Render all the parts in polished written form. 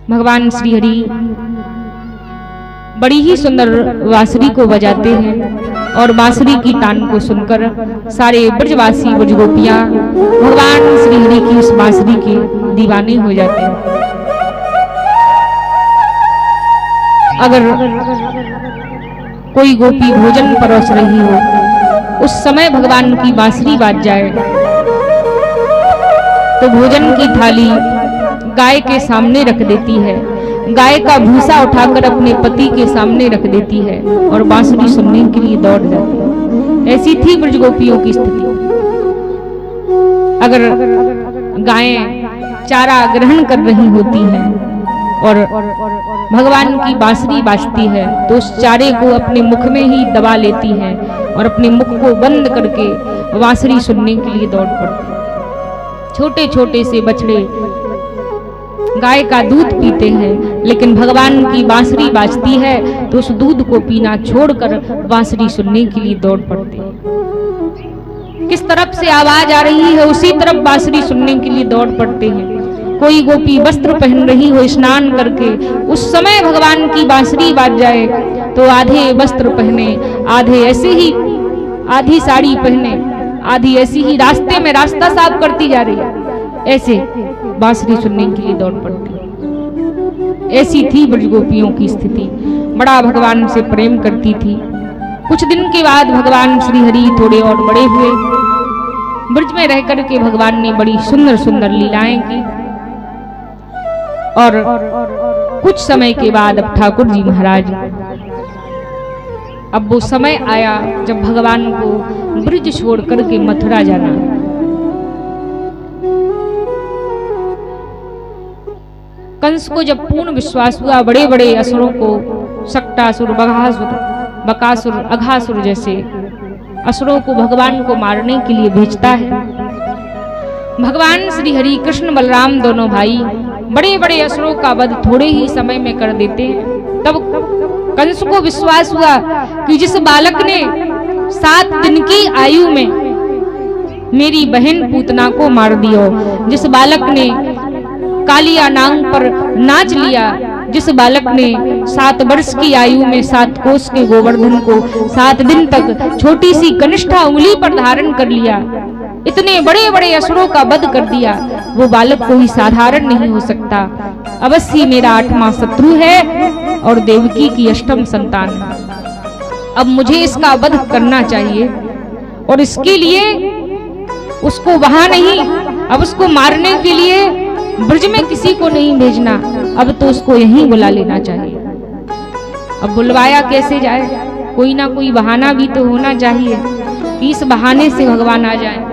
भगवान श्री हरि बड़ी ही सुंदर बांसुरी को बजाते हैं और बांसुरी की तान को सुनकर सारे ब्रजवासी ब्रजगोपियां भगवान श्री हरि की उस बांसुरी के दीवाने हो जाते हैं। अगर कोई गोपी भोजन परोस रही हो, उस समय भगवान की बांसुरी बाज जाए तो भोजन की थाली गाय के सामने रख देती है, गाय का भूसा उठाकर अपने पति के सामने रख देती है और बांसुरी सुनने के लिए दौड़ जाती है। ऐसी थी ब्रजगोपियों की स्थिति। अगर गायें चारा ग्रहण कर रही होती हैं और भगवान की बांसुरी बाजती है तो उस चारे को अपने मुख में ही दबा लेती हैं और अपने मुख को बंद करके बांसुरी सुनने के लिए दौड़ पड़ती है। छोटे छोटे से बछड़े गाय का दूध पीते हैं, लेकिन भगवान की बांसुरी बाजती है तो उस दूध को पीना छोड़कर बांसुरी सुनने के लिए दौड़ पड़ते हैं। किस तरफ से आवाज आ रही है उसी तरफ बांसुरी सुनने के लिए दौड़ पड़ते हैं। कोई गोपी वस्त्र पहन रही हो स्नान करके, उस समय भगवान की बांसुरी बाज जाए तो आधे वस्त्र पहने, आधे ऐसे ही आधी साड़ी पहने, आधी ऐसी ही रास्ते में रास्ता साफ करती जा रही है, ऐसे बांसुरी सुनने के लिए दौड़ पड़ती। ऐसी थी ब्रजगोपियों की स्थिति। बड़ा भगवान से प्रेम करती थी। कुछ दिन के बाद भगवान श्री हरि थोड़े और बड़े हुए। ब्रज में रह करके भगवान ने बड़ी सुंदर सुंदर लीलाएं की और कुछ समय के बाद अब ठाकुर जी महाराज, अब वो समय आया जब भगवान को ब्रज छोड़ करके मथुरा जाना। कंस को जब पूर्ण विश्वास हुआ, बड़े बड़े असुरों को, सक्टासुर, बकासुर, अघासुर जैसे असुरों को भगवान को मारने के लिए भेजता है। भगवान श्री हरि कृष्ण बलराम दोनों भाई बड़े बड़े असुरों का वध थोड़े ही समय में कर देते हैं। तब कंस को विश्वास हुआ कि जिस बालक ने 7 दिन की आयु में मेरी बहन पूतना को मार दिया, जिस बालक ने कालिया नांग पर नाच लिया, जिस बालक ने 7 वर्ष की आयु में 7 कोस के गोवर्धन को 7 दिन तक छोटी सी कनिष्ठा उंगली पर धारण कर लिया, इतने बड़े बड़े असुरों का वध कर दिया, वो बालक कोई साधारण नहीं हो सकता। अवश्य मेरा 8वां शत्रु है और देवकी की 8म संतान है। अब मुझे इसका वध करना चाहिए और इसके लिए उसको वहां नहीं, अब उसको मारने के लिए ब्रज में किसी को नहीं भेजना, अब तो उसको यहीं बुला लेना चाहिए। अब बुलवाया कैसे जाए? कोई ना कोई बहाना भी तो होना चाहिए कि इस बहाने से भगवान आ जाए।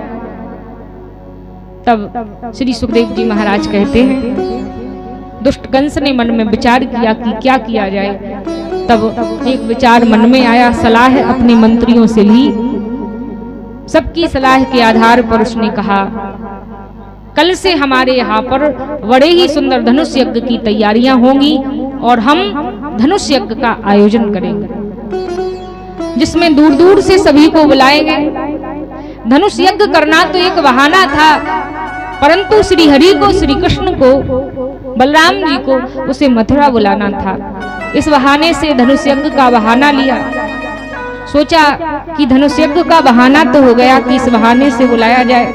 तब श्री सुखदेव जी महाराज कहते हैं, दुष्ट कंस ने मन में विचार किया कि क्या किया जाए। तब एक विचार मन में आया, सलाह अपने मंत्रियों से ली। सबकी सलाह के आधार पर उसने कहा, कल से हमारे यहाँ पर बड़े ही सुंदर धनुष यज्ञ की तैयारियां होंगी और हम धनुष यज्ञ का आयोजन करेंगे, जिसमें दूर दूर से सभी को बुलाएंगे। धनुष यज्ञ करना तो एक बहाना था, परंतु श्री हरि को, श्री कृष्ण को, बलराम जी को उसे मथुरा बुलाना था। इस बहाने से धनुष यज्ञ का बहाना लिया। सोचा कि धनुष यज्ञ का बहाना तो हो गया कि इस बहाने से बुलाया जाए,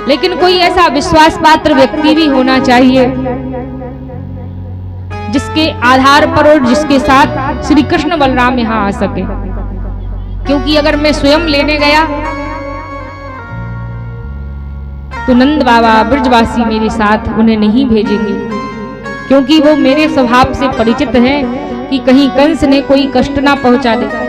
लेकिन कोई ऐसा विश्वास पात्र व्यक्ति भी होना चाहिए जिसके आधार पर और जिसके साथ श्री कृष्ण बलराम यहाँ आ सके। क्योंकि अगर मैं स्वयं लेने गया तो नंद बाबा ब्रजवासी मेरे साथ उन्हें नहीं भेजेंगे, क्योंकि वो मेरे स्वभाव से परिचित हैं कि कहीं कंस ने कोई कष्ट ना पहुंचा दे।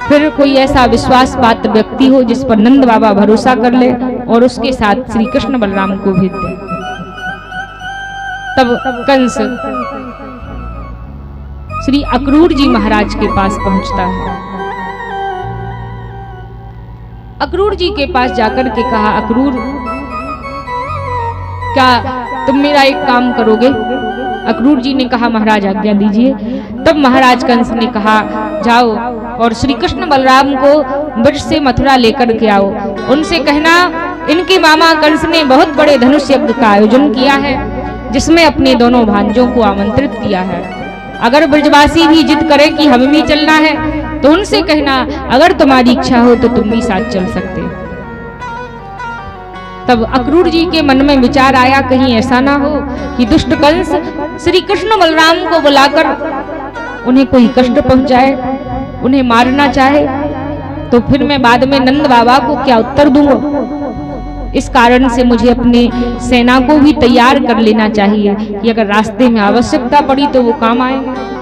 फिर कोई ऐसा विश्वास पात्र व्यक्ति हो जिस पर नंद बाबा भरोसा कर ले और उसके साथ श्री कृष्ण बलराम को भेज दे। तब कंस श्री अक्रूर जी महाराज के पास पहुंचता है। अक्रूर जी के पास जाकर के कहा, अक्रूर क्या तुम मेरा एक काम करोगे? अक्रूर जी ने कहा, महाराज आज्ञा दीजिए। तब महाराज कंस ने कहा, जाओ और श्री कृष्ण बलराम को ब्रज से मथुरा लेकर के आओ। उनसे कहना, इनके मामा कंस ने बहुत बड़े धनुष यज्ञ का आयोजन किया है, जिसमें अपने दोनों भांजों को आमंत्रित किया है। अगर ब्रजवासी भी जिद करे कि हमें भी चलना है तो उनसे कहना अगर तुम्हारी इच्छा हो तो तुम भी साथ चल सकते। तब अक्रूर जी के मन में विचार आया कहीं ऐसा ना हो कि दुष्ट कंस श्री कृष्ण बलराम को बुलाकर उन्हें कोई कष्ट पहुंचाए, उन्हें मारना चाहे, तो फिर मैं बाद में नंद बाबा को क्या उत्तर दूंगा। इस कारण से मुझे अपनी सेना को भी तैयार कर लेना चाहिए कि अगर रास्ते में आवश्यकता पड़ी तो वो काम आएंगे।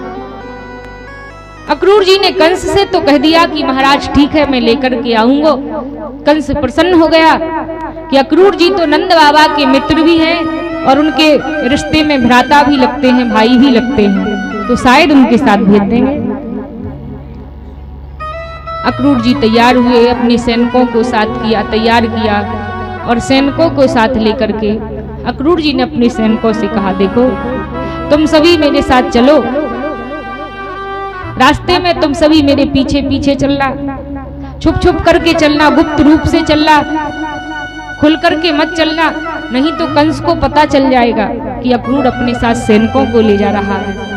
अक्रूर जी ने कंस से तो कह दिया कि महाराज ठीक है मैं लेकर के आऊंगा। कंस प्रसन्न हो गया कि अक्रूर जी तो नंद बाबा के मित्र भी हैं और उनके रिश्ते में भ्राता भी लगते हैं, भाई भी लगते हैं, तो शायद उनके साथ भेज देंगे। अक्रूर जी तैयार हुए, अपने सैनिकों को साथ किया, तैयार किया और सैनिकों को साथ लेकर के अक्रूर जी ने अपने सैनिकों से कहा देखो तुम सभी मेरे साथ चलो, रास्ते में तुम सभी मेरे पीछे पीछे चलना, छुप छुप करके चलना, गुप्त रूप से चलना, खुल करके मत चलना, नहीं तो कंस को पता चल जाएगा कि अक्रूर अपने साथ सैनिकों को ले जा रहा है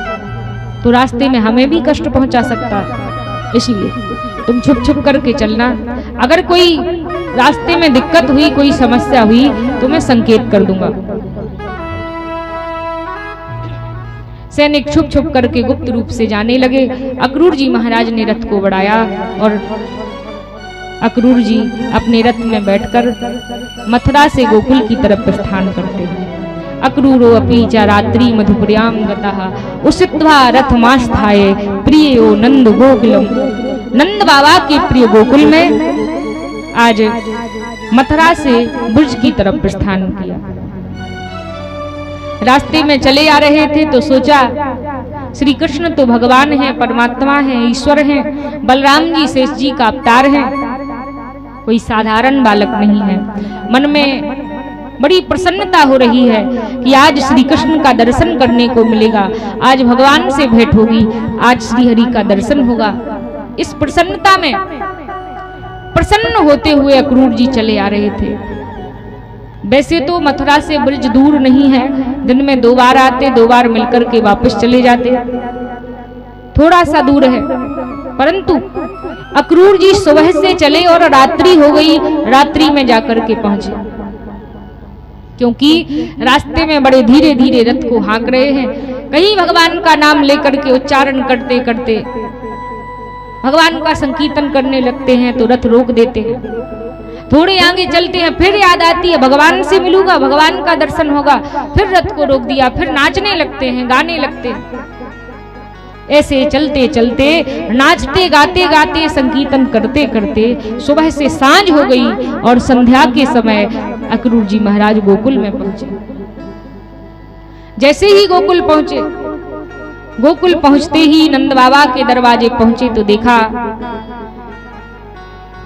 तो रास्ते में हमें भी कष्ट पहुंचा सकता। इसलिए तुम छुप छुप करके चलना, अगर कोई रास्ते में दिक्कत हुई, कोई समस्या हुई तो मैं संकेत कर दूंगा। सैनिक छुप छुप करके गुप्त रूप से जाने लगे। अक्रूर जी महाराज ने रथ को बढ़ाया और अक्रूर जी अपने रथ में बैठकर मथुरा से गोकुल की तरफ प्रस्थान करते हैं। अक्रूरो अपि च रात्रि मधुपुर्यां गतः उषित्वा रथमास्थाय प्रियो नंद गोकुलम। नंद बाबा के प्रिय गोकुल में आज मथुरा से ब्रज की तरफ प्रस्थान किया। रास्ते में चले आ रहे थे तो सोचा श्री कृष्ण तो भगवान हैं, परमात्मा हैं, ईश्वर हैं, बलराम जी शेष जी का अवतार हैं, कोई साधारण बालक नहीं है। मन में बड़ी प्रसन्नता हो रही है कि आज श्री कृष्ण का दर्शन करने को मिलेगा, आज भगवान से भेंट होगी, आज श्री हरि का दर्शन होगा। इस प्रसन्नता में प्रसन्न होते हुए अक्रूर जी चले आ रहे थे। वैसे तो मथुरा से ब्रज दूर नहीं है, दिन में 2 बार आते, 2 बार मिलकर के वापस चले जाते, थोड़ा सा दूर है, परंतु अक्रूर जी सुबह से चले और रात्रि हो गई, रात्रि में जाकर के पहुंचे, क्योंकि रास्ते में बड़े धीरे धीरे रथ को हाँक रहे हैं। कहीं भगवान का नाम लेकर के उच्चारण करते करते भगवान का संकीर्तन करने लगते हैं तो रथ रोक देते हैं। थोड़े आगे चलते हैं, फिर याद आती है भगवान से मिलूंगा, भगवान का दर्शन होगा, फिर रथ को रोक दिया, फिर नाचने लगते हैं, गाने लगते हैं। ऐसे चलते चलते, नाचते गाते गाते, संकीर्तन करते करते सुबह से सांझ हो गई और संध्या के समय अक्रूर जी महाराज गोकुल में पहुंचे। जैसे ही गोकुल पहुंचे, गोकुल पहुंचते ही नंद बाबा के दरवाजे पहुंचे तो देखा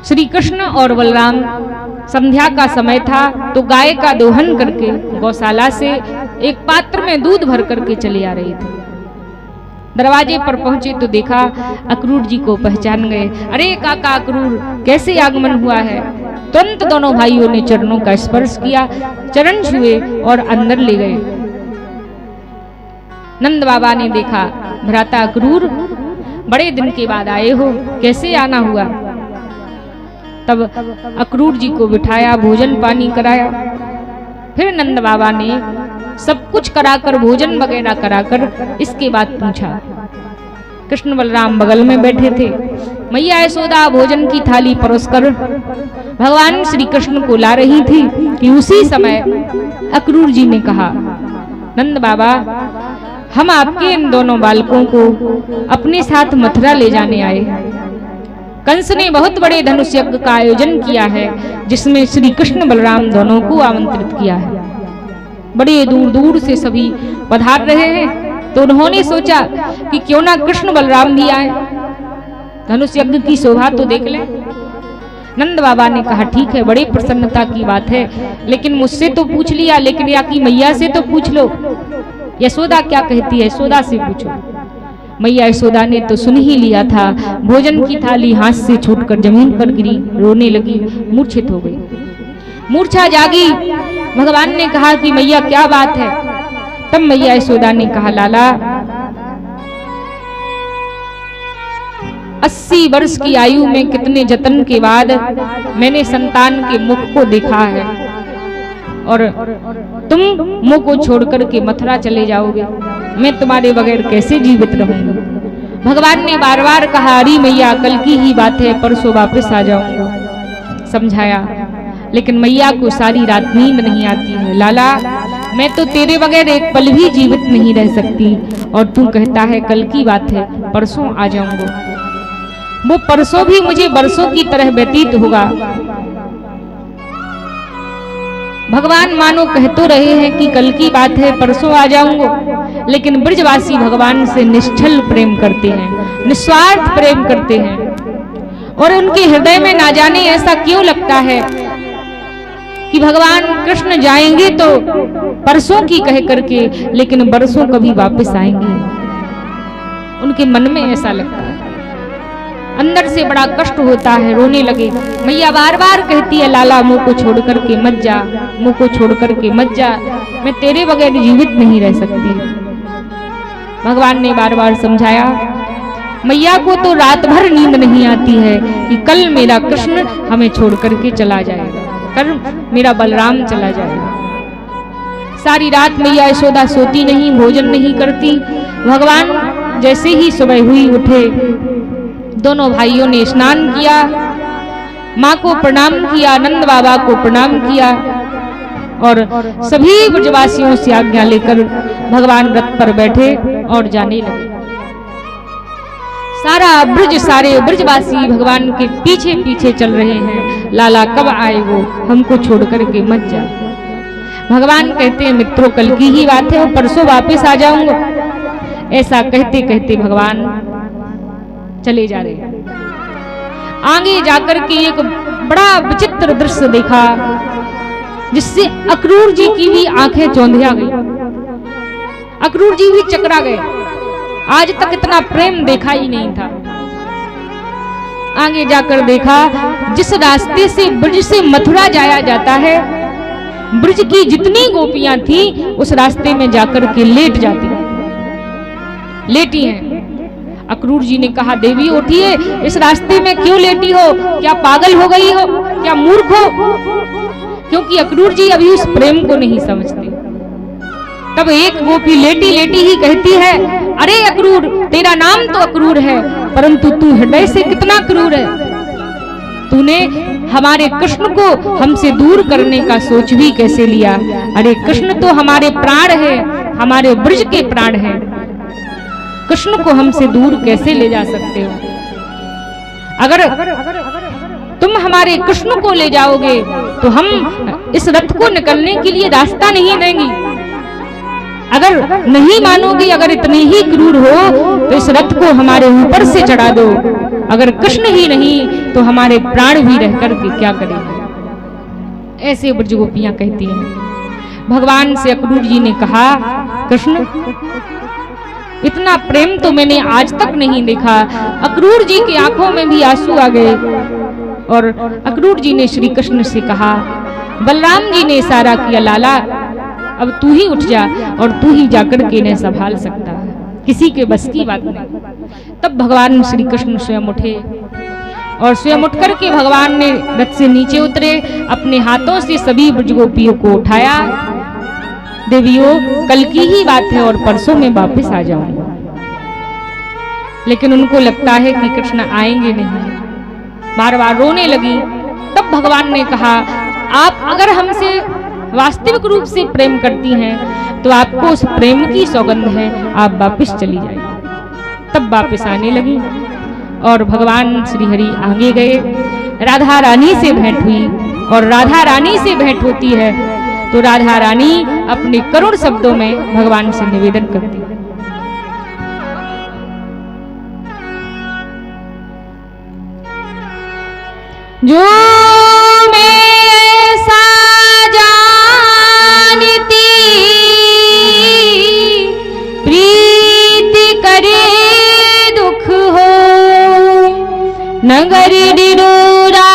श्री कृष्ण और बलराम, संध्या का समय था तो गाय का दोहन करके गौशाला से एक पात्र में दूध भर करके चले आ रहे थे। दरवाजे पर पहुंचे तो देखा अक्रूर जी को पहचान गए। अरे काका अक्रूर, कैसे आगमन हुआ है। तुरंत दोनों भाइयों ने चरणों का स्पर्श किया, चरण छुए और अंदर ले गए। नंद बाबा ने देखा भ्राता अक्रूर, बड़े दिन के बाद आए हो, कैसे आना हुआ। तब अक्रूर जी को बिठाया, भोजन पानी कराया। फिर नंद बाबा ने सब कुछ कराकर, भोजन वगैरह कराकर, इसके बाद पूछा। कृष्ण बलराम बगल में बैठे थे। मैया यशोदा भोजन की थाली परोसकर भगवान श्री कृष्ण को ला रही थी कि उसी समय अक्रूर जी ने कहा, नंद बाबा, हम आपके इन दोनों बालकों को अपने साथ मथुरा ले जाने आए। कंस ने बहुत बड़े धनुष यज्ञ का आयोजन किया है, जिसमें श्री कृष्ण बलराम दोनों को आमंत्रित किया है। बड़े दूर दूर से सभी पधार रहे हैं, तो उन्होंने सोचा कि क्यों ना कृष्ण बलराम भी आए, धनुष यज्ञ की शोभा तो देख लें। नंद बाबा ने कहा ठीक है, बड़ी प्रसन्नता की बात है, लेकिन मुझसे तो पूछ लिया, लेकिन या की मैया से तो पूछ लो, यशोदा क्या कहती है, यशोदा से पूछो। मैया यशोदा ने तो सुन ही लिया था। भोजन की थाली हाथ से छूटकर जमीन पर गिरी, रोने लगी, मूर्छित हो गई। मूर्छा जागी। भगवान ने कहा कि मैया क्या बात है। तब मैया यशोदा ने कहा, लाला 80 वर्ष की आयु में कितने जतन के बाद मैंने संतान के मुख को देखा है और तुम मुंह को छोड़कर के मथुरा चले जाओगे, मैं तुम्हारे बगैर कैसे जीवित रहूंगी। भगवान ने बार बार कहा, अरे मैया कल की ही बात है, परसों वापस आ जाऊंगा, समझाया। लेकिन मैया को सारी रात नींद नहीं आती है। लाला मैं तो तेरे बगैर एक पल भी जीवित नहीं रह सकती और तू कहता है कल की बात है, परसों आ जाऊंगा। वो परसों भी मुझे बरसों की तरह व्यतीत होगा। भगवान मानो कह तो रहे हैं कि कल की बात है, परसों आ जाऊंगा, लेकिन ब्रजवासी भगवान से निश्चल प्रेम करते हैं, निस्वार्थ प्रेम करते हैं और उनके हृदय में ना जाने ऐसा क्यों लगता है कि भगवान कृष्ण जाएंगे तो परसों की कह करके, लेकिन बरसों कभी वापस आएंगे। उनके मन में ऐसा लगता है, अंदर से बड़ा कष्ट होता है, रोने लगे। मैया बार बार कहती है, लाला मुंह को छोड़ करके मत जा, मुंह को छोड़ करके मत जा, मैं तेरे बगैर जीवित नहीं रह सकती। भगवान ने बार बार समझाया। मैया को तो रात भर नींद नहीं आती है कि कल मेरा कृष्ण हमें छोड़ करके चला जाएगा, कल मेरा बलराम चला जाएगा। सारी रात मैया यशोदा सोती नहीं, भोजन नहीं करती। भगवान जैसे ही सुबह हुई उठे, दोनों भाइयों ने स्नान किया, माँ को प्रणाम किया, नंद बाबा को प्रणाम किया और सभी ब्रजवासियों से आज्ञा लेकर भगवान रथ पर बैठे और जाने लगे। सारा ब्रज, सारे ब्रजवासी भगवान के पीछे पीछे चल रहे हैं। लाला कब आए वो, हमको छोड़ करके मत जा। भगवान कहते हैं, मित्रों कल की ही बात है, परसों वापस आ जाऊंगा। ऐसा कहते कहते भगवान चले जा रहे हैं। आगे जाकर के एक बड़ा विचित्र दृश्य देखा, जिससे अक्रूर जी की भी आंखें चौंधिया गई, अक्रूर जी भी चकरा गए। आज तक इतना प्रेम देखा ही नहीं था। आगे जाकर देखा, जिस रास्ते से ब्रज से मथुरा जाया जाता है, ब्रज की जितनी गोपियां थी उस रास्ते में जाकर के लेट जाती, लेटी हैं। अक्रूर जी ने कहा, देवी उठिए, इस रास्ते में क्यों लेटी हो? क्या पागल हो गई हो? क्या मूर्ख हो? क्योंकि अक्रूर जी अभी उस प्रेम को नहीं समझते। तब एक गोपी लेटी लेटी ही कहती है, अरे अक्रूर, तेरा नाम तो अक्रूर है, परंतु तू हृदय से कितना क्रूर है। तूने हमारे कृष्ण को हमसे दूर करने का सोच भी कैसे लिया? अरे कृष्ण तो हमारे प्राण है, हमारे ब्रज के प्राण है, कृष्ण को हमसे दूर कैसे ले जा सकते हो? अगर तुम हमारे कृष्ण को ले जाओगे तो हम इस रथ को निकलने के लिए रास्ता नहीं देंगी। अगर नहीं मानोगे, अगर इतने ही क्रूर हो तो इस रथ को हमारे ऊपर से चढ़ा दो। अगर कृष्ण ही नहीं तो हमारे प्राण भी रह करके क्या करेंगे? ऐसे ब्रज गोपियां कहती हैं। भगवान से अक्रूर जी ने कहा, कृष्ण इतना प्रेम तो मैंने आज तक नहीं देखा। अक्रूर जी की आंखों में भी आंसू आ गए और अक्रूर जी ने श्री कृष्ण से कहा, बलराम जी ने इशारा किया, लाला अब तू ही उठ जा और तू ही जाकर के इन्हें संभाल सकता है, किसी के बस की बात नहीं। तब भगवान श्री कृष्ण स्वयं उठे और स्वयं उठ करके भगवान ने रथ से नीचे उतरे, अपने हाथों से सभी ब्रजगोपियों को उठाया। देवियों कल की ही बात है और परसों में वापस आ जाऊंगा। लेकिन उनको लगता है कि कृष्ण आएंगे नहीं, बार बार रोने लगी। तब भगवान ने कहा, आप अगर हमसे वास्तविक रूप से प्रेम करती हैं तो आपको उस प्रेम की सौगंध है, आप वापस चली जाइए। तब वापस आने लगी और भगवान श्री हरि आगे गए। राधा रानी से भेंट हुई और राधा रानी से भेंट होती है तो राधा रानी अपने करुण शब्दों में भगवान से निवेदन करती है, जो मैं सा जानती प्रीति करे दुख हो, नगर डिडोरा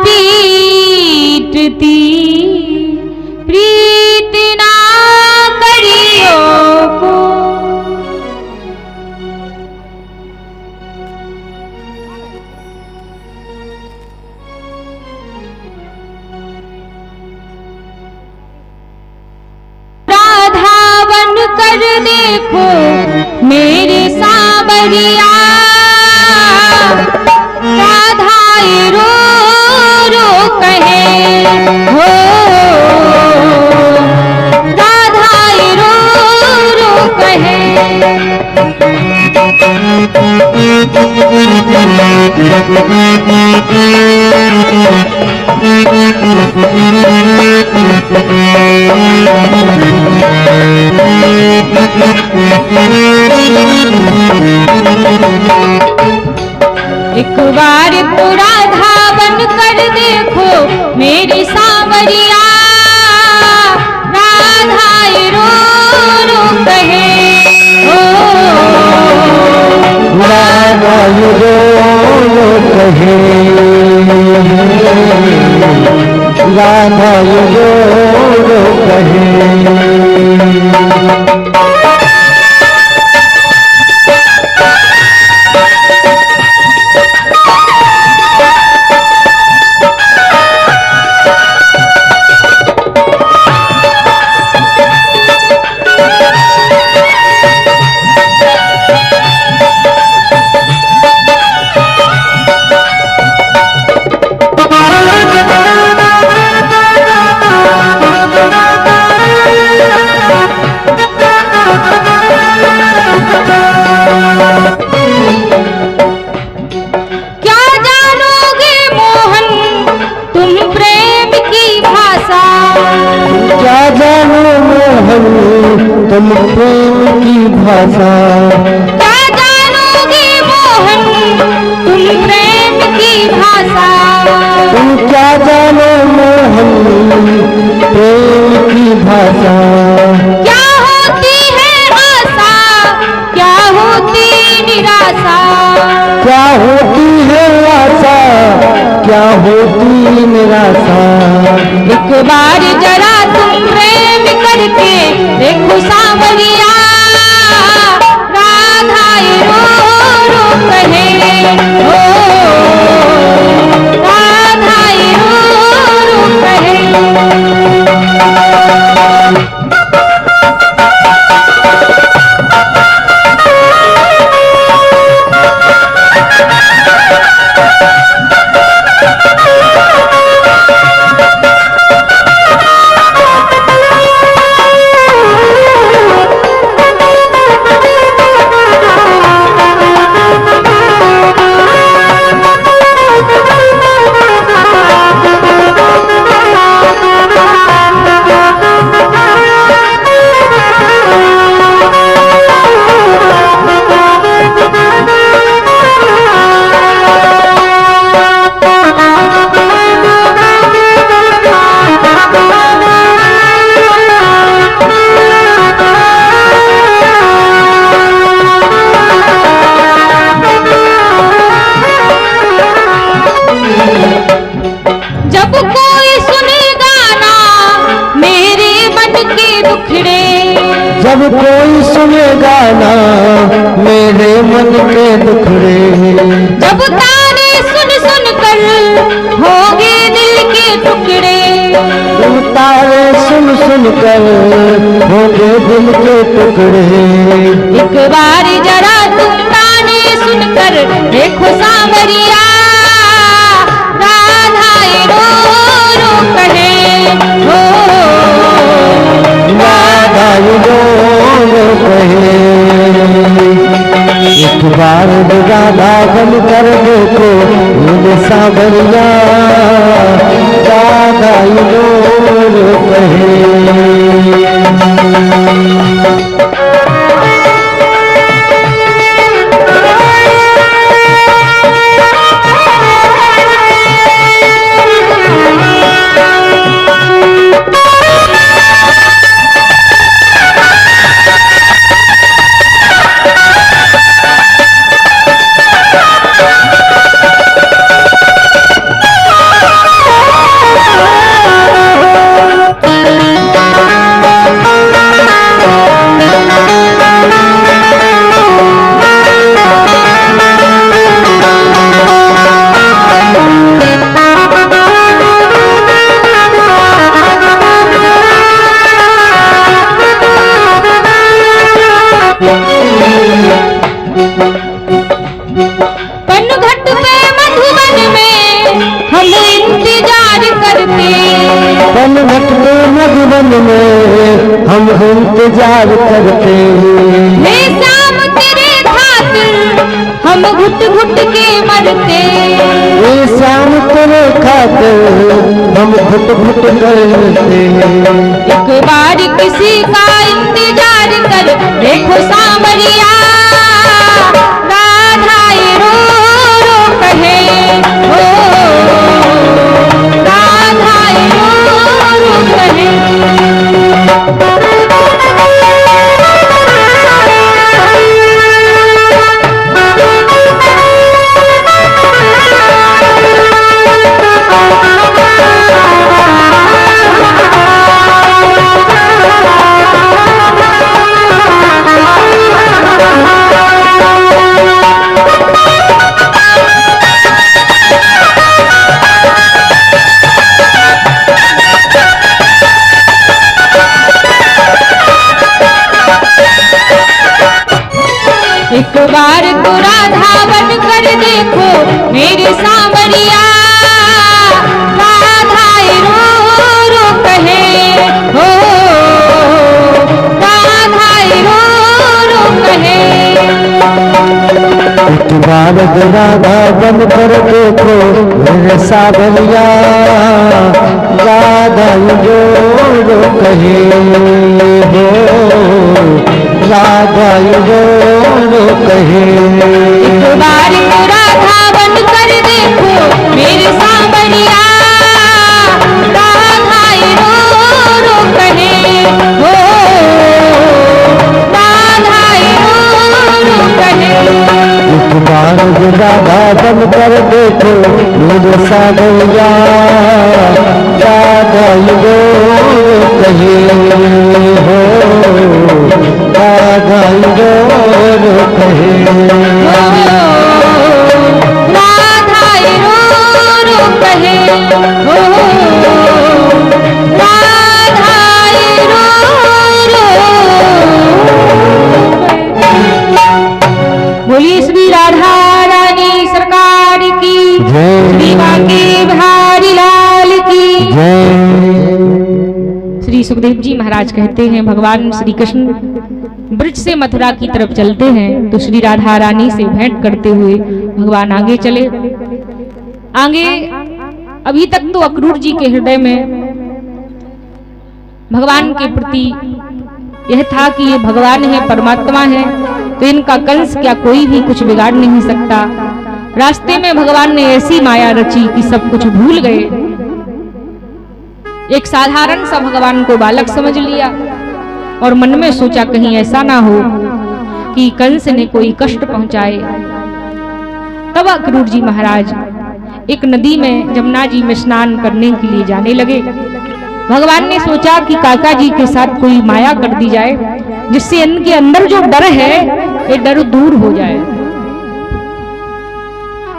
पीटती प्रीति ना करियो हो राधा रो रो कहे। एक बार तो राधा बन कर देखो मेरी सांवरिया, राधा रो रो कहे। ओ राधा रो रो कहे, राधा रो रो कहे। तुम प्रेम की भाषा क्या जानोगे मोहन, तुम प्रेम की भाषा। तुम क्या जानो मोहन प्रेम की भाषा। क्या होती है आशा, क्या होती निराशा। क्या होती है आशा, क्या होती निराशा। एक बार जरा तुम प्रेम करके देखो सांवरिया, राधा रो रो कहे। ओ राधा रो रो कहे। जब कोई सुनेगा ना मेरे मन के दुखड़े, जब कोई सुनेगा ना मेरे मन के दुखड़े। जब ताने सुन सुन कर होंगे दिल के टुकड़े। तुम तारे सुन सुन कर होंगे दिल के टुकड़े। एक बार जरा तुम ताने सुन कर देखो सांवरिया, राधा रो रो कहे। ओ राधा रो रो कहे। एक बार राधा बन कर देखो मुझे सांवरिया, राधा रो रो कहे। इंतजार करते। हे श्याम तेरे खातिर हम घुट घुट के मरते। हे श्याम तेरे खातिर हम घुट घुट करते। एक बार किसी का इंतजार कर देखो सांवरिया, राधा ये रो रो कहे हो, राधा ये रो रो कहे। एक बार तो राधा बन कर देखो मेरी सांवरिया, राधा ये रो रो कहे हो, राधा ये रो रो कहे। एक बार राधा बन कर देखो मेरे सांवरिया, राधा जो रो कहे हो, राधा जो रो कहे। एक बार तो राधा बन कर देखो मेरे सांवरिया, राधा ये रो रो कहे हो, राधा ये रो रो कहे। एक बार राधा बन कर देखो मेरे सांवरिया, राधा जो रो कहे हो, राधा जो रो कहे। राधा ये रो रो कहे हो, राधा ये रो रो कहे। बोलिए श्री राधा रानी सरकार की जय। श्री बांके बिहारी लाल की जय। श्री सुखदेव जी महाराज कहते हैं भगवान श्री कृष्ण ब्रज से मथुरा की तरफ चलते हैं तो श्री राधा रानी से भेंट करते हुए भगवान आगे चले। आगे अभी तक तो अक्रूर जी के हृदय में भगवान के प्रति यह था कि ये भगवान है, परमात्मा है, तो इनका कंस क्या कोई भी कुछ बिगाड़ नहीं सकता। रास्ते में भगवान ने ऐसी माया रची कि सब कुछ भूल गए। एक साधारण सा भगवान को बालक समझ लिया और मन में सोचा कहीं ऐसा ना हो कि कंस ने कोई कष्ट पहुंचाए। तब अक्रूर जी महाराज एक नदी में जमुना जी में स्नान करने के लिए जाने लगे। भगवान ने सोचा कि काका जी के साथ कोई माया कर दी जाए जिससे इनके अंदर जो डर है ये डर दूर हो जाए।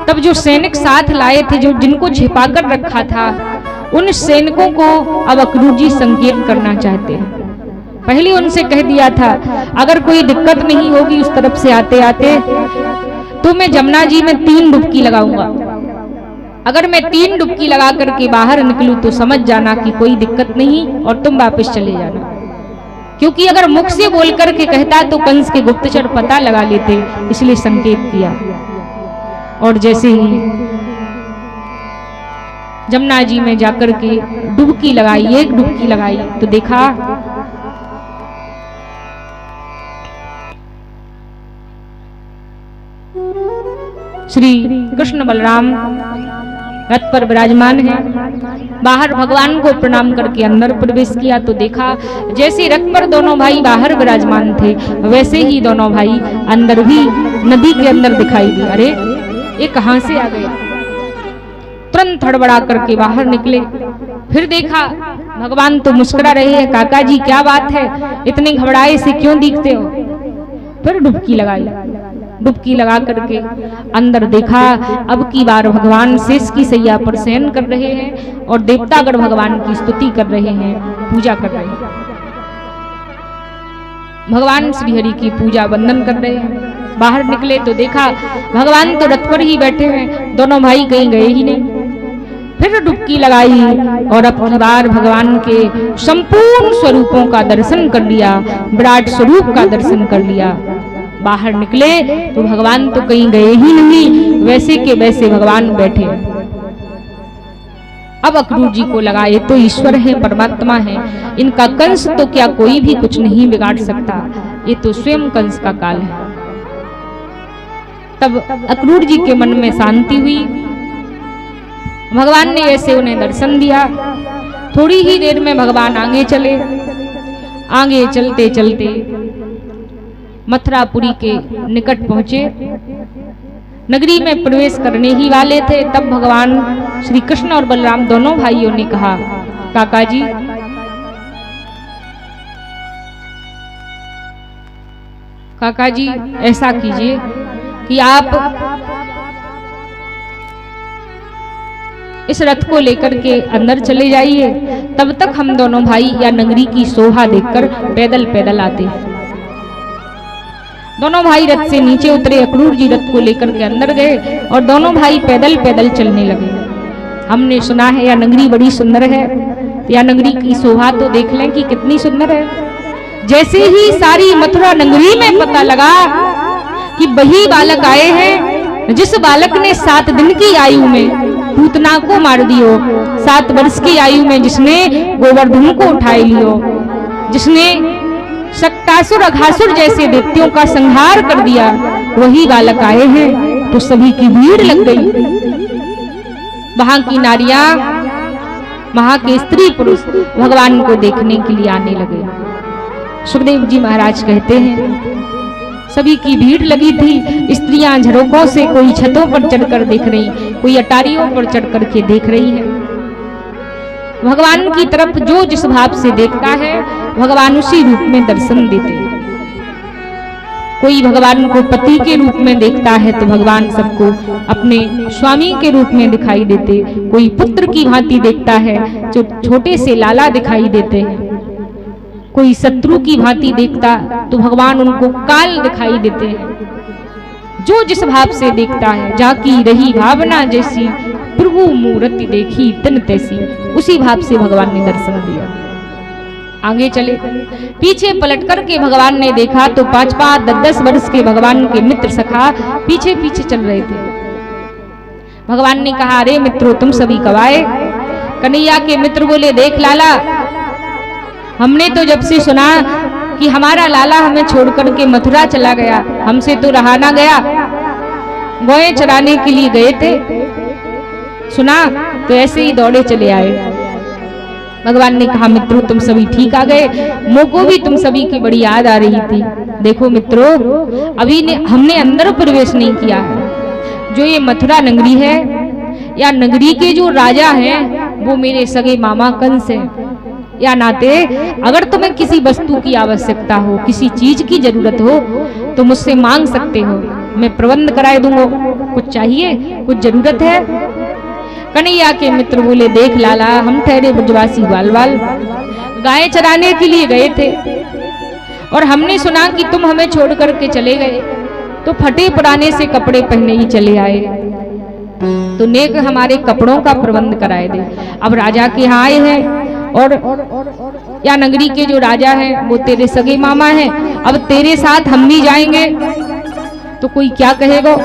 तब जो सैनिक साथ लाए थे, जो जिनको छिपा कर रखा था, उन सैनिकों को अब अक्रूर जी संकेत करना चाहते हैं। पहले उनसे कह दिया था अगर कोई दिक्कत नहीं होगी उस तरफ से आते आते तो मैं जमुना जी में 3 डुबकी लगाऊंगा। अगर मैं 3 डुबकी लगा करके बाहर निकलूं तो समझ जाना कि कोई दिक्कत नहीं और तुम वापस चले जाना। क्योंकि अगर मुख से बोल करके कहता तो कंस के गुप्तचर पता लगा लेते, इसलिए संकेत किया। और जैसे ही जमुना जी में जाकर के डुबकी लगाई, 1 डुबकी लगाई तो देखा श्री कृष्ण बलराम रथ पर विराजमान है। बाहर भगवान को प्रणाम करके अंदर प्रवेश किया तो देखा जैसे रथ पर दोनों भाई बाहर विराजमान थे वैसे ही दोनों भाई अंदर भी नदी के अंदर दिखाई दिए। अरे ये कहां से आ गए? तुरंत हड़बड़ा करके बाहर निकले। फिर देखा भगवान तो मुस्कुरा रहे हैं। काका जी क्या बात है, इतने घबराए से क्यों दिखते हो? फिर डुबकी लगाई। डुबकी लगा करके अंदर देखा अब की बार भगवान शेष की सैया पर शयन कर रहे हैं और देवतागण भगवान की स्तुति कर रहे हैं, पूजा कर रहे हैं। भगवान श्री हरि की पूजा वंदन कर रहे हैं। बाहर निकले तो देखा भगवान तो रथ पर ही बैठे हैं, दोनों भाई कहीं गए ही नहीं। फिर डुबकी लगाई और अब की बार भगवान के संपूर्ण स्वरूपों का दर्शन कर लिया, विराट स्वरूप का दर्शन कर लिया। बाहर निकले तो भगवान तो कहीं गए ही नहीं, वैसे के वैसे भगवान बैठे। अब अक्रूर जी को लगा ये तो ईश्वर है, परमात्मा है, इनका कंस तो क्या कोई भी कुछ नहीं बिगाड़ सकता, ये तो स्वयं कंस का काल है। तब अक्रूर जी के मन में शांति हुई। भगवान ने ऐसे उन्हें दर्शन दिया। थोड़ी ही देर में भगवान आगे चले। आगे चलते चलते मथुरापुरी के निकट पहुंचे। नगरी में प्रवेश करने ही वाले थे, तब भगवान श्री कृष्ण और बलराम दोनों भाइयों ने कहा, काका जी काका जी ऐसा कीजिए कि आप इस रथ को लेकर के अंदर चले जाइए, तब तक हम दोनों भाई या नगरी की शोभा देखकर पैदल पैदल आते। दोनों भाई रथ से नीचे उतरे। अक्रूर जी रथ को लेकर के अंदर गए और दोनों भाई पैदल पैदल चलने लगे। हमने सुना है यह नगरी बड़ी सुंदर है, या नगरी की शोभा तो देख लें कि कितनी सुंदर है। जैसे ही सारी मथुरा नगरी में पता लगा कि वही बालक आए हैं जिस बालक ने 7 दिन की आयु में पूतना को मार दियो, 7 वर्ष की आयु में जिसने गोवर्धन को उठाए लियो, जिसने शक्तासुर अघासुर जैसे दैत्यों का संहार कर दिया, वही बालक आए हैं, तो सभी की भीड़ लग गई। वहां की नारियां, वहां के स्त्री पुरुष भगवान को देखने के लिए आने लगे। सुखदेव जी महाराज कहते हैं सभी की भीड़ लगी थी। स्त्रियां झरोकों से कोई छतों पर चढ़कर देख रही, कोई अटारियों पर चढ़ करके देख रही है। भगवान की तरफ जो जिस भाव से देखता है भगवान उसी रूप में दर्शन देते। कोई भगवान को पति के रूप में देखता है तो भगवान सबको अपने स्वामी के रूप में दिखाई देते। कोई पुत्र की भांति देखता है, जो छोटे से लाला दिखाई देते हैं। कोई शत्रु की भांति देखता तो भगवान उनको काल दिखाई देते हैं। जो जिस भाव से देखता है, जाकी रही भावना जैसी, प्रभु मूर्ति देखी तन तैसी, उसी भाव से भगवान ने दर्शन दिया। आगे चले, पीछे पलट करके भगवान ने देखा तो 5-5, 10-10 वर्ष के भगवान के मित्र सखा पीछे पीछे चल रहे थे। भगवान ने कहा, अरे मित्रों तुम सभी कब आए? कन्हैया के मित्र बोले, देख लाला, हमने तो जब से सुना कि हमारा लाला हमें छोड़ करके मथुरा चला गया, हमसे तो रहा ना गया, गौएं चराने के लिए गए थे, सुना तो ऐसे ही दौड़े चले आए। भगवान ने कहा, मित्रों तुम सभी ठीक आ गए, मुझको भी तुम सभी की बड़ी याद आ रही थी। देखो मित्रों, अभी हमने अंदर प्रवेश नहीं किया है। जो ये मथुरा नगरी है, या नगरी के जो राजा हैं वो मेरे सगे मामा कंस हैं। या नाते अगर तुम्हें किसी वस्तु की आवश्यकता हो, किसी चीज की जरूरत हो तो मुझसे मांग सकते हो, मैं प्रबंध कराए दूंगा। कुछ चाहिए, कुछ जरूरत है? कन्हैया के मित्र बोले, देख लाला, हम ठहरे ब्रजवासी बाल गाय चराने के लिए गए थे और हमने सुना कि तुम हमें छोड़ करके चले गए, तो फटे पुराने से कपड़े पहने ही चले आए, तो नेक हमारे कपड़ों का प्रबंध कराए दे। अब राजा के यहाँ आए हैं और या नगरी के जो राजा हैं वो तेरे सगे मामा हैं, अब तेरे साथ हम भी जाएंगे तो कोई क्या कहेगा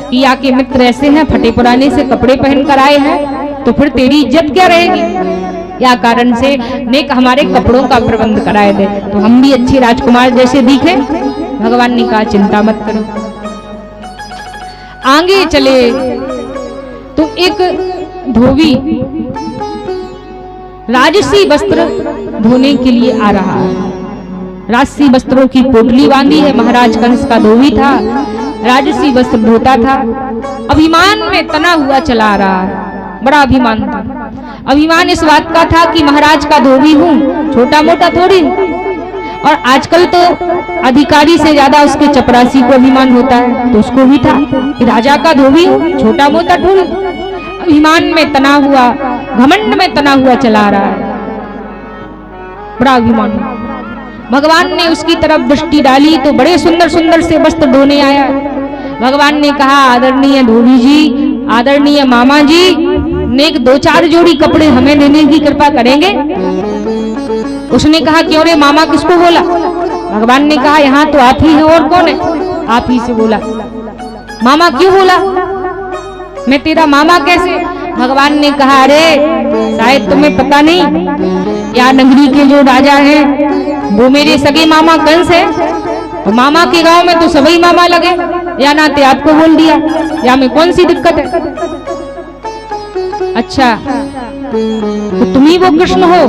कि या के मित्र ऐसे हैं, फटे पुराने से कपड़े पहन कर आए हैं, तो फिर तेरी इज्जत क्या रहेगी? या कारण से नेक हमारे कपड़ों का प्रबंध कराए दे, तो हम भी अच्छे राजकुमार जैसे दिखे। भगवान ने कहा, चिंता मत करो। आगे चले तो एक धोबी राजसी वस्त्र धोने के लिए आ रहा है। राजसी वस्त्रों की पोटली बांधी है। महाराज कंस का धोबी था, राजसी वस्त्र धोता था। अभिमान में तना हुआ चला रहा है, बड़ा अभिमान था। अभिमान इस बात का था कि महाराज का धोबी हूँ, छोटा मोटा थोड़ी। और आजकल तो अधिकारी से ज्यादा उसके चपरासी को अभिमान होता है, तो उसको भी था कि राजा का धोबी हूँ, छोटा मोटा थोड़ी। अभिमान में तना हुआ, घमंड में तना हुआ चला रहा है, बड़ा अभिमान। भगवान ने उसकी तरफ दृष्टि डाली तो बड़े सुंदर सुंदर से वस्त्र धोने आया। भगवान ने कहा, आदरणीय धोबी जी, आदरणीय मामा जी, नेक 2-4 जोड़ी कपड़े हमें देने की कृपा करेंगे? उसने कहा क्यों रे मामा, किसको बोला? भगवान ने कहा यहाँ तो आप ही हैं, और कौन है? आप ही से बोला। मामा क्यों बोला? मैं तेरा मामा कैसे? भगवान ने कहा अरे शायद तुम्हें पता नहीं, या नगरी के जो राजा हैं वो मेरे सगे मामा कंस है, और मामा के गांव में तो सभी मामा लगे, या नाते आपको बोल दिया, या में कौन सी दिक्कत है? अच्छा तो तुम ही वो कृष्ण हो?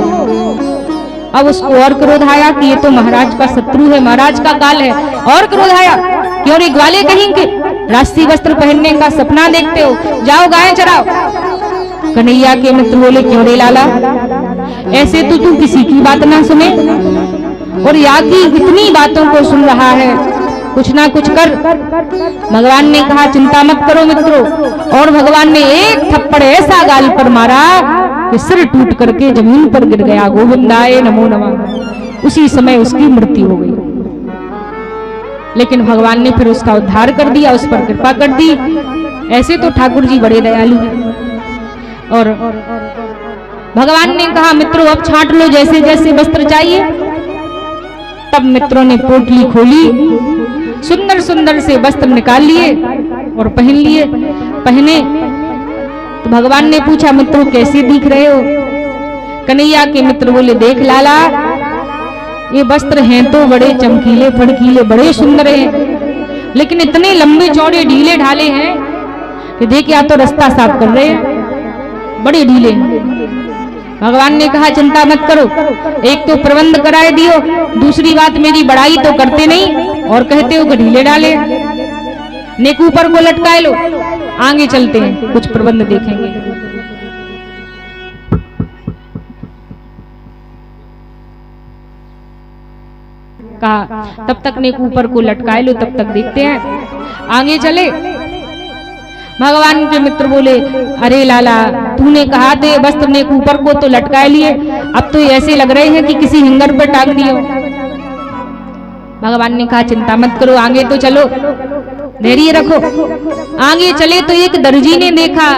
अब उसको और क्रोध आया कि ये तो महाराज का शत्रु है, महाराज का काल है, और क्रोध आया। क्यों रे ग्वाले कहेंगे, राष्ट्रीय वस्त्र पहनने का सपना देखते हो, जाओ गाय चराओ। कन्हैया के मित्र बोले क्यों रे लाला, ऐसे तो तू किसी की बात ना सुने, और या की इतनी बातों को सुन रहा है, कुछ ना कुछ कर। भगवान ने कहा चिंता मत करो मित्रों, और भगवान ने एक थप्पड़ ऐसा गाल पर मारा कि सिर टूट करके जमीन पर गिर गया। गोविंदाय नमो नमः। उसी समय उसकी मृत्यु हो गई। लेकिन भगवान ने फिर उसका उद्धार कर दिया, उस पर कृपा कर दी। ऐसे तो ठाकुर जी बड़े दयालु हैं। और भगवान ने कहा मित्रों अब छांट लो जैसे जैसे वस्त्र चाहिए। तब मित्रों ने पोटली खोली, सुंदर सुंदर से वस्त्र निकाल लिए और पहन लिए। पहने तो भगवान ने पूछा मित्रों कैसे दिख रहे हो? कन्हैया के मित्र बोले देख लाला, ये वस्त्र हैं तो बड़े चमकीले फड़कीले, बड़े सुंदर हैं, लेकिन इतने लंबे चौड़े ढीले ढाले हैं कि देख या तो रास्ता साफ कर रहे हैं, बड़े ढीले हैं। भगवान ने कहा चिंता मत करो, एक तो प्रबंध कराए दियो, दूसरी बात मेरी बड़ाई तो करते नहीं और कहते हो कि ढीले डाले, नेक ऊपर को लटकाए लो। आगे चलते हैं, कुछ प्रबंध देखेंगे। कहा तब तक नेक ऊपर को लटकाए लो, तब तक देखते हैं। आगे चले। भगवान के मित्र बोले अरे लाला तूने कहा थे वस्त्र ने ऊपर को तो लटकाए लिए, अब तो ऐसे लग रहे हैं कि किसी हिंगर पर टांग दिए। भगवान ने कहा चिंता मत करो, आगे तो चलो, धैर्य रखो। आगे चले तो एक दर्जी ने देखा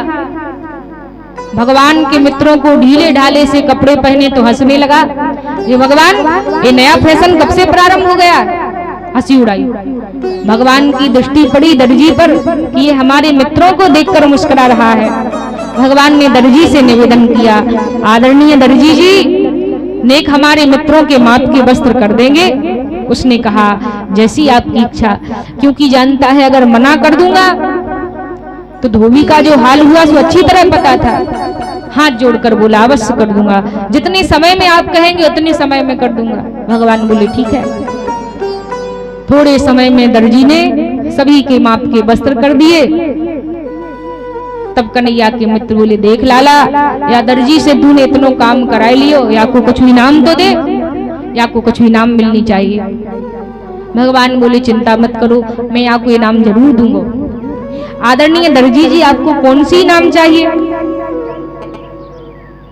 भगवान के मित्रों को ढीले ढाले से कपड़े पहने तो हंसने लगा। ये भगवान, ये नया फैशन कब से प्रारंभ हो गया? हंसी उड़ाई। भगवान की दृष्टि पड़ी दर्जी पर कि ये हमारे मित्रों को देखकर मुस्कुरा रहा है। भगवान ने दर्जी से निवेदन किया, आदरणीय दर्जी जी, नेक हमारे मित्रों के माप के वस्त्र कर देंगे? उसने कहा जैसी आपकी इच्छा, क्योंकि जानता है अगर मना कर दूंगा तो धोबी का जो हाल हुआ सो अच्छी तरह पता था। हाथ जोड़कर बोला अवश्य कर दूंगा, जितने समय में आप कहेंगे उतने समय में कर दूंगा। भगवान बोले ठीक है। थोड़े समय में दर्जी ने सभी के माप के वस्त्र कर दिए। तब कन्हैया के मित्र बोले देख लाला, या दर्जी से तूने इतना काम कराए लियो, या को कुछ इनाम तो दे, या को कुछ इनाम मिलनी चाहिए। भगवान बोले चिंता मत करो, मैं आपको इनाम जरूर दूंगा। आदरणीय दर्जी जी, आपको कौन सी इनाम चाहिए?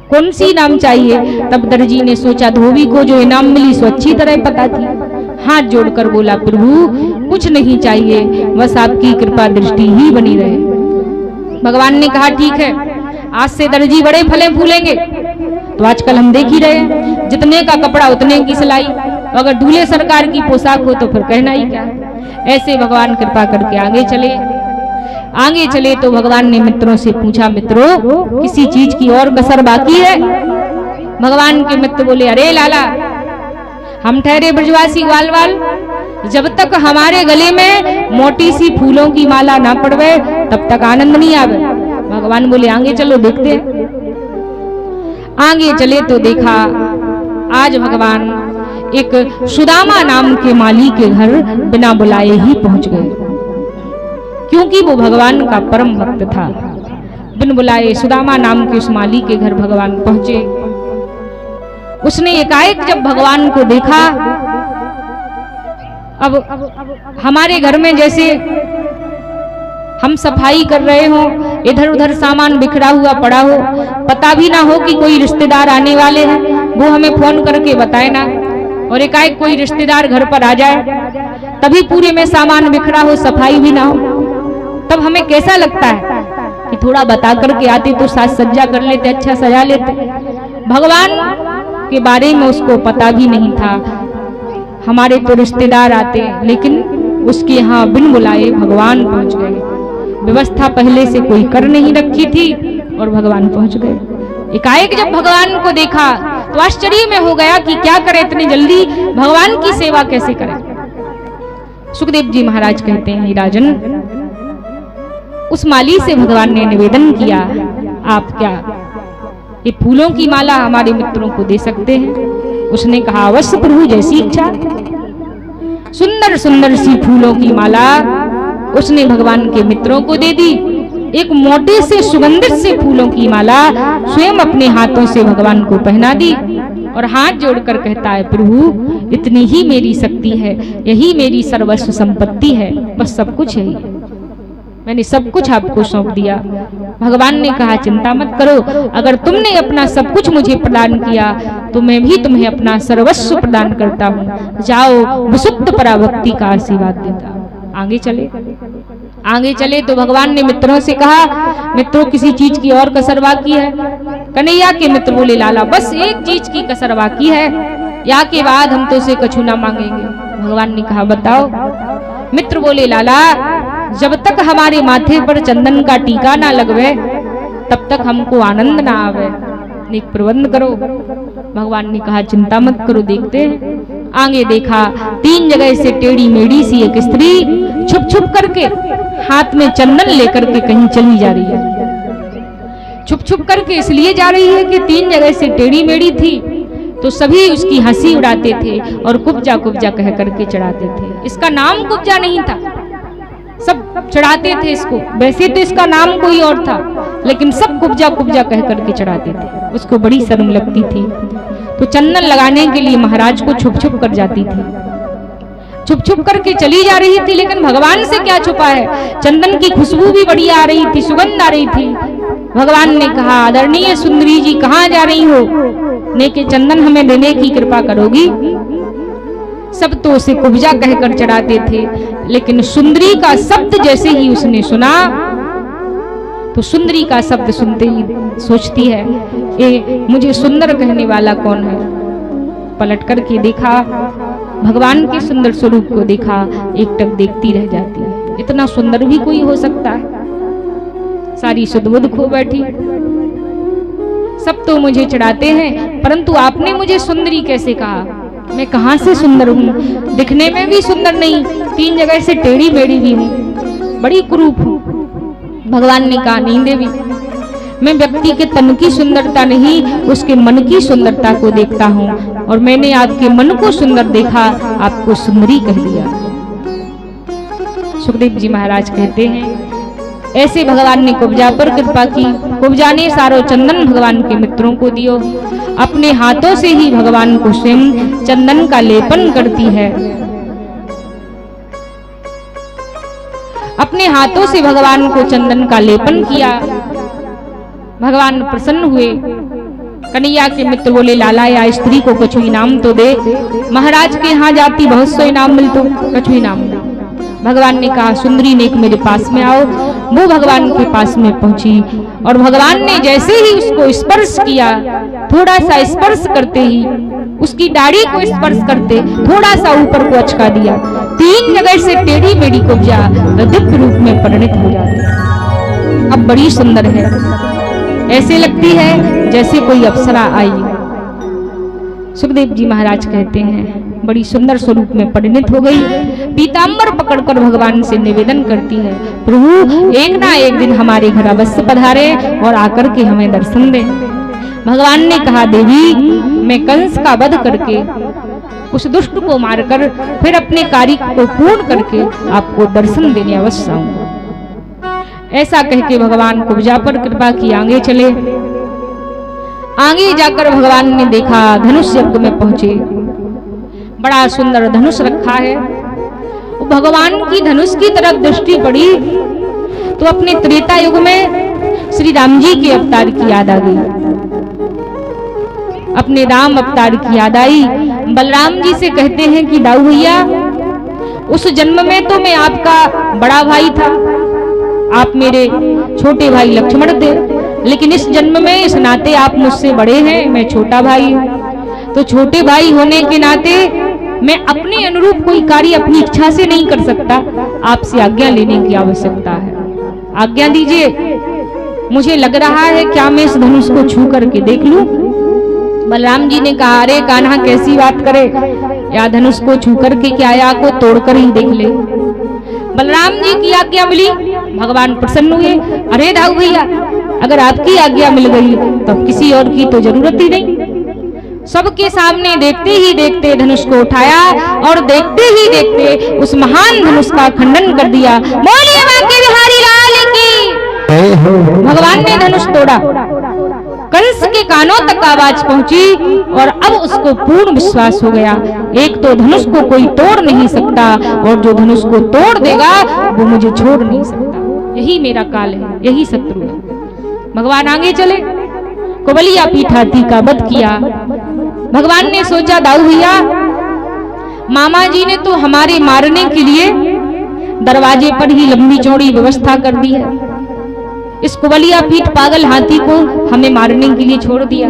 कौन सी इनाम चाहिए? तब दर्जी ने सोचा धोबी को जो इनाम मिली सो अच्छी तरह पता थी। हाथ जोड़कर बोला प्रभु कुछ नहीं चाहिए, बस आपकी कृपा दृष्टि ही बनी रहे। भगवान ने कहा ठीक है, आज से दर्जी बड़े फले फूलेंगे। तो आजकल हम देख ही रहे हैं, जितने का कपड़ा उतने की सिलाई, अगर दूल्हे सरकार की पोशाक हो तो फिर कहना ही क्या। ऐसे भगवान कृपा करके आगे चले। आगे चले तो भगवान ने मित्रों से पूछा मित्रों किसी चीज की और कसर बाकी है? भगवान के मित्र बोले अरे लाला, हम ठहरे ब्रजवासी ग्वालवाल, जब तक हमारे गले में मोटी सी फूलों की माला ना पड़वे तब तक आनंद नहीं आवे। भगवान बोले आगे चलो देखते हैं। आगे चले तो देखा आज भगवान एक सुदामा नाम के माली के घर बिना बुलाए ही पहुंच गए, क्योंकि वो भगवान का परम भक्त था। बिन बुलाए सुदामा नाम के उस माली के घर भगवान पहुंचे। उसने एकाएक जब भगवान को देखा, अब हमारे घर में जैसे हम सफाई कर रहे हो, इधर उधर सामान बिखरा हुआ पड़ा हो, पता भी ना हो कि कोई रिश्तेदार आने वाले हैं, वो हमें फोन करके बताए ना, और एकाएक कोई रिश्तेदार घर पर आ जाए, तभी पूरे में सामान बिखरा हो, सफाई भी ना हो, तब हमें कैसा लगता है? कि थोड़ा बता करके आते तो साज सज्जा कर लेते, अच्छा सजा लेते। भगवान के बारे में उसको पता भी नहीं था। हमारे तो रिश्तेदार आते, लेकिन उसके यहाँ बिन बुलाए भगवान पहुंच गए। व्यवस्था पहले से कोई कर नहीं रखी थी और भगवान पहुंच गए। एकाएक जब भगवान को देखा तो आश्चर्य में हो गया कि क्या करे इतनी जल्दी, भगवान की सेवा कैसे करें। सुखदेव जी महाराज कहते हैं, राजन, उस माली से भगवान ने निवेदन किया, आप क्या ये फूलों की माला हमारे मित्रों को दे सकते हैं? उसने कहा, अवश्य प्रभु, जैसी इच्छा। सुंदर सुंदर सी फूलों की माला उसने भगवान के मित्रों को दे दी। एक मोटे से सुगंधित से फूलों की माला स्वयं अपने हाथों से भगवान को पहना दी और हाथ जोड़कर कहता है, प्रभु, इतनी ही मेरी शक्ति है, यही मेरी सर्वस्व संपत्ति है, बस सब कुछ है, मैंने सब कुछ आपको सौंप दिया। भगवान ने कहा, चिंता मत करो, अगर तुमने अपना सब कुछ मुझे प्रदान किया तो मैं भी तुम्हें अपना सर्वस्व प्रदान करता हूँ। जाओ, विशुद्ध पराभक्ति का आशीर्वाद देता। आगे चले तो भगवान ने मित्रों से कहा, मित्रों, किसी चीज की और कसर बाकी है? कन्हैया के मित्र बोले, लाला, बस एक चीज की कसर बाकी है, या के बाद हम तो उसे कछु ना मांगेंगे। भगवान ने कहा, बताओ। मित्र बोले, लाला, जब तक हमारे माथे पर चंदन का टीका ना लगवे तब तक हमको आनंद ना आवे, एक प्रबंध करो। भगवान ने कहा, चिंता मत करो, देखते हैं। आगे देखा, 3 जगह से टेढ़ी मेढ़ी सी एक स्त्री छुप छुप करके हाथ में चंदन लेकर के कहीं चली जा रही है। छुप छुप करके इसलिए जा रही है कि 3 जगह से टेढ़ी मेढ़ी थी तो सभी उसकी हंसी उड़ाते थे और कुब्जा कुब्जा कह करके चढ़ाते थे। इसका नाम कुब्जा नहीं था, सब चढ़ाते थे इसको। वैसे तो इसका नाम कोई और था, लेकिन सब कुब्जा कुब्जा कह करके चढ़ाते थे। उसको बड़ी शर्म लगती थी, तो चंदन लगाने के लिए महाराज को छुप छुप कर जाती थी। छुप छुप करके चली जा रही थी, लेकिन भगवान से क्या छुपा है, चंदन की खुशबू भी बढ़िया आ रही थी, सुगंध आ रही थी। भगवान ने कहा, आदरणीय सुंदरी जी, कहाँ जा रही हो? नेके चंदन हमें देने की कृपा करोगी? सब तो उसे कुब्जा कहकर चढ़ाते थे, लेकिन सुंदरी का शब्द जैसे ही उसने सुना तो सुंदरी का शब्द सुनते ही सोचती है, ए, मुझे सुंदर कहने वाला कौन है? पलट करके देखा, भगवान के सुंदर स्वरूप को देखा, एकटक देखती रह जाती है। इतना सुंदर भी कोई हो सकता है? सारी सुध-बुध खो बैठी। सब तो मुझे चढ़ाते हैं, परंतु आपने मुझे सुंदरी कैसे कहा? मैं कहाँ से सुंदर हूँ? दिखने में भी सुंदर नहीं, 3 जगह से टेढ़ी मेढ़ी भी हूँ, बड़ी कुरूप हूँ। भगवान ने कहा, नहीं देवी, मैं व्यक्ति के तन की सुंदरता नहीं, उसके मन की सुंदरता को देखता हूँ, और मैंने आपके मन को सुंदर देखा, आपको सुंदरी कह दिया। सुखदेव जी महाराज कहते हैं, ऐसे भगवान ने कुब्जा पर कृपा की। कुब्जा ने सारो चंदन भगवान के मित्रों को दियो। अपने हाथों से ही भगवान को स्वयं चंदन का लेपन करती है। अपने हाथों से भगवान को चंदन का लेपन किया। भगवान प्रसन्न हुए। कन्हैया के मित्र बोले, लाला, या स्त्री को कछु इनाम तो दे। महाराज के यहाँ जाती बहुत सौ इनाम मिलते, कछु इनाम दे। भगवान ने कहा, सुंदरी नेक मेरे पास में आओ। वो भगवान के पास में पहुंची और भगवान ने जैसे ही उसको स्पर्श किया, थोड़ा सा स्पर्श करते ही, उसकी दाढ़ी को स्पर्श करते थोड़ा सा ऊपर को अचका दिया। 3 जगह से टेढ़ी मेढ़ी कुब्जा दिव्य रूप में परिणित हो जाती। अब बड़ी सुंदर है, ऐसे लगती है जैसे कोई अप्सरा आई। सुखदेव जी महाराज कहते हैं, बड़ी सुंदर स्वरूप में परिणित हो गई। पीतांबर पकड़कर भगवान से निवेदन करती है, प्रभु, एक ना एक दिन हमारे घर अवश्य पधारे और आकर के हमें दर्शन दें। भगवान ने कहा, देवी, मैं कंस का वध करके, उस दुष्ट को मारकर, फिर अपने कार्य को पूर्ण करके आपको दर्शन देने अवश्य आऊंगा। ऐसा कह के भगवान कुब्जा पर कृपा की आगे चले। आगे जाकर भगवान ने देखा, धनुष यज्ञ में पहुंचे। बड़ा सुंदर धनुष रखा है। भगवान की धनुष की तरफ दृष्टि पड़ी तो अपने त्रेता युग में श्री राम जी के अवतार की याद आ गई। अपने राम अवतार की याद आई। बलराम जी से कहते हैं कि दाऊ भैया, उस जन्म में तो मैं आपका बड़ा भाई था, आप मेरे छोटे भाई लक्ष्मण थे, लेकिन इस जन्म में इस नाते आप मुझसे बड़े हैं, मैं छोटा भाई हूँ। तो छोटे भाई होने के नाते मैं अपने अनुरूप कोई कार्य अपनी इच्छा से नहीं कर सकता, आपसे आज्ञा लेने की आवश्यकता है। आज्ञा दीजिए, मुझे लग रहा है क्या मैं इस धनुष को छू करके देख लूं? बलराम जी ने कहा, अरे कान्हा कैसी बात करे, या धनुष को छू करके क्या या को तोड़कर ही देख ले। बलराम जी की आज्ञा मिली, भगवान प्रसन्न हुए। अरे दाऊ भैया, अगर आपकी आज्ञा मिल गई तो किसी और की तो जरूरत ही नहीं। सबके सामने देखते ही देखते धनुष को उठाया और देखते ही देखते उस महान धनुष का खंडन कर दिया। बोलिए बांके बिहारी लाल की। भगवान ने धनुष तोड़ा, कंस के कानों तक आवाज पहुंची और अब उसको पूर्ण विश्वास हो गया, एक तो धनुष को कोई तोड़ नहीं सकता और जो धनुष को तोड़ देगा वो मुझे छोड़ नहीं सकता। यही मेरा काल है, यही शत्रु है। भगवान आगे चले, कुबलिया पीठ हाथी का वध किया। भगवान ने सोचा, दाऊ भैया, मामा जी ने तो हमारे मारने के लिए दरवाजे पर ही लंबी चौड़ी व्यवस्था कर दी है। इस कुबलिया पीठ पागल हाथी को हमें मारने के लिए छोड़ दिया,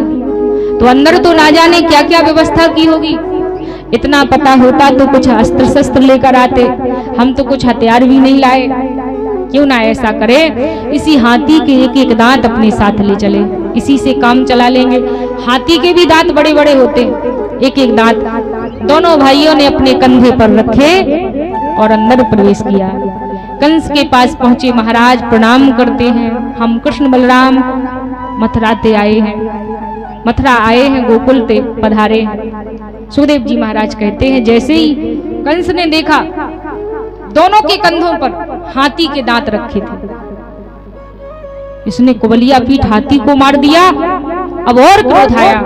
तो अंदर तो ना जाने क्या क्या व्यवस्था की होगी। इतना पता होता तो कुछ अस्त्र शस्त्र लेकर आते, हम तो कुछ हथियार भी नहीं लाए। क्यों ना ऐसा करे, इसी हाथी के एक एक दांत अपने साथ ले चले, इसी से काम चला लेंगे। हाथी के भी दांत बड़े बड़े होते, एक एक दांत दोनों भाइयों ने अपने कंधे पर रखे और अंदर प्रवेश किया। कंस के पास पहुंचे, महाराज प्रणाम करते हैं, हम कृष्ण बलराम मथुरा ते आए हैं, मथुरा आए हैं, गोकुल ते पधारे हैं। सुखदेव जी महाराज कहते हैं, जैसे ही कंस ने देखा दोनों के कंधों पर हाथी के दांत रखे थे, इसने कुबलिया पीठ हाथी को मार दिया। अब और क्रोध आया,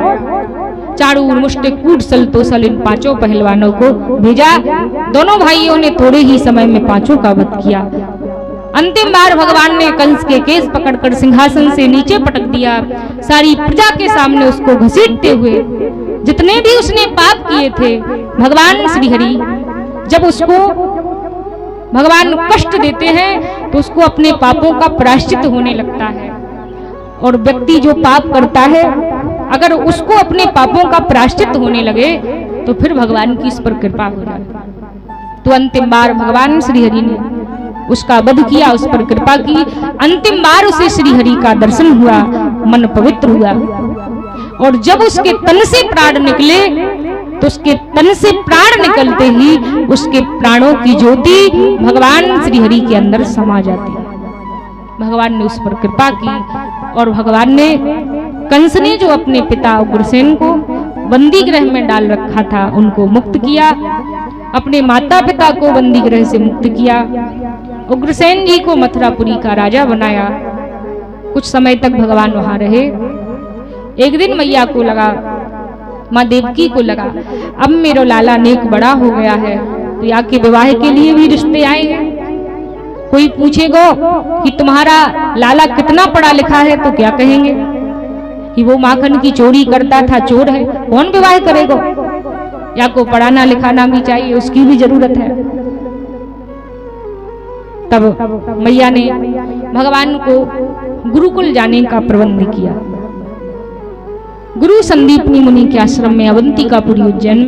चाणूर मुष्टिक कूट सल तोसल इन पांचों पहलवानों को भेजा। दोनों भाइयों ने थोड़े ही समय में पांचों का वध किया। अंतिम बार भगवान ने कंस के केस पकड़कर सिंहासन से नीचे पटक दिया, सारी प्रजा के सामने उसको घसीटते हुए। जितने भी उसने पाप किए थे, भगवान श्रीहरि जब उसको भगवान कष्ट देते हैं तो उसको अपने पापों का प्रायश्चित होने लगता है। और व्यक्ति जो पाप करता है, अगर उसको अपने पापों का प्रायश्चित होने लगे तो फिर भगवान की इस पर कृपा हो जाए। तो अंतिम बार भगवान श्रीहरि ने उसका वध किया, उस पर कृपा की। अंतिम बार उसे श्रीहरि का दर्शन हुआ, मन पवित्र हुआ। और जब उसके तन से प्राण निकले तो उसके तन से प्राण निकलते ही उसके प्राणों की ज्योति भगवान श्रीहरि के अंदर समा जाती है। भगवान ने उस पर कृपा की और भगवान ने कंस ने जो अपने पिता उग्रसेन को बंदी गृह में डाल रखा था उनको मुक्त किया, अपने माता पिता को बंदी गृह से मुक्त किया, उग्रसेन जी को मथुरापुरी का राजा बनाया। कुछ समय तक भगवान वहां रहे। एक दिन मैया को लगा, माँ देवकी को लगा, अब मेरा लाला नेक बड़ा हो गया है तो या के विवाह के लिए भी रिश्ते आएंगे। कोई पूछेगा कि तुम्हारा लाला कितना पढ़ा लिखा है तो क्या कहेंगे कि वो माखन की चोरी करता था, चोर है, कौन विवाह करेगा? या को पढ़ाना लिखाना भी चाहिए, उसकी भी जरूरत है। तब मैया ने भगवान को गुरुकुल जाने का प्रबंध किया। गुरु संदीपनी मुनि के आश्रम में अवंतिकापुरी उज्जैन में